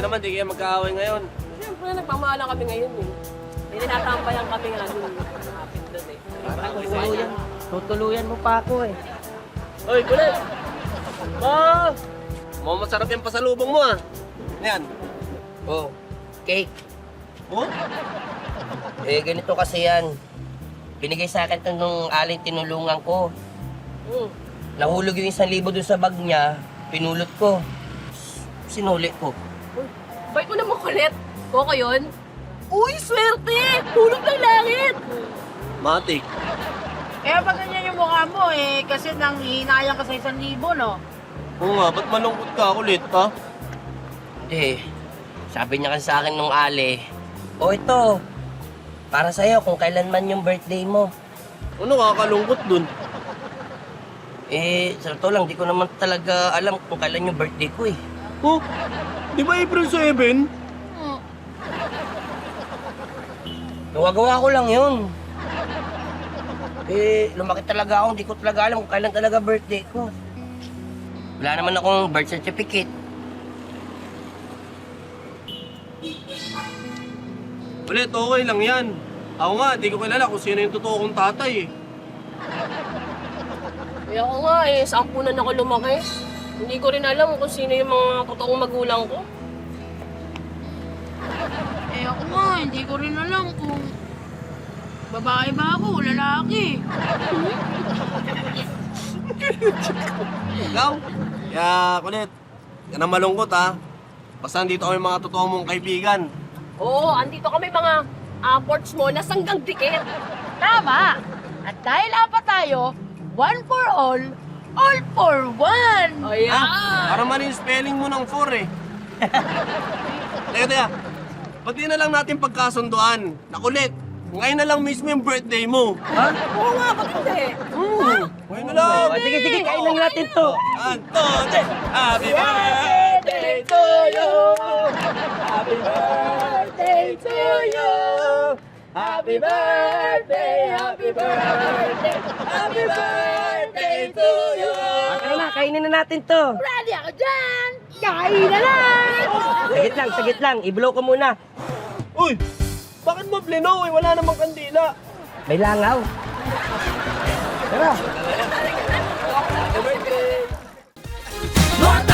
naman, di kayo magkaaway ngayon. Siyempre, nagpamahalan kami ngayon eh. May tinatampayan kami nga dun. Malapit dun eh. Tutuluyan mo pa ako eh. Hoy, kulit! Ma! Masarap yung pasalubong mo ah. Ano yan? Oh, cake. Oh? Ganito kasi yan. Binigay sa akin ito nung aling tinulungan ko. Nahulog yung 1,000 dun sa bag niya, pinulot ko. Sinuli ko. Bait mo naman kulit. Koko yun? Uy, swerte! Tulog ng langit! Matik. Kaya pag ganyan yung mukha mo eh, kasi nang hinayang ka sa 1,000, no? Oo nga, ba't malungkot ka ulit ha? Hindi. Sabi niya kasi sa akin nung ali, oh ito, para sa'yo kung kailan man yung birthday mo. Ano kakalungkot dun? Sa totoo lang, di ko naman talaga alam kung kailan yung birthday ko eh. Oh, di ba April 7? Gawa-gawa ko lang yun. Lumaki talaga ako, hindi ko talaga alam kung kailan talaga birthday ko. Wala naman akong birth certificate. Ulit, okay lang yan. Ako nga, di ko kilala kung sino yung totoo kong tatay eh. Kaya ako nga eh, sa ampunan ako lumaki. Hindi ko rin alam kung sino yung mga totoong magulang ko. Eh ako nga, hindi ko rin alam kung babae ba ako o lalaki. Ikaw? Kaya, kulit, yan ang malungkot ha. Basta nandito kami mga totoo mong kaibigan. Oo, andito kami mga ports mo na sanggang dikit. Tama! At dahil apat tayo, one for all for one! Ayan! Para mali yung spelling mo ng 4 eh. Teka. Ba't di na lang natin pagkasunduan? Nakulit, ngayon na lang mismo yung birthday mo. Ha? Oo nga, ba't hindi? Ngayon na lang. Sige, kailan natin to. Anton, happy birthday to you! Happy birthday to you! Happy birthday, happy birthday, happy birthday to you! Tara na, kainin na natin to. Ready ako dyan! Kain na lang! Sagit lang, i-blow ko muna. Uy, bakit mo blinaw eh? Wala namang kandila. May langaw. Tara. Happy birthday! Bota!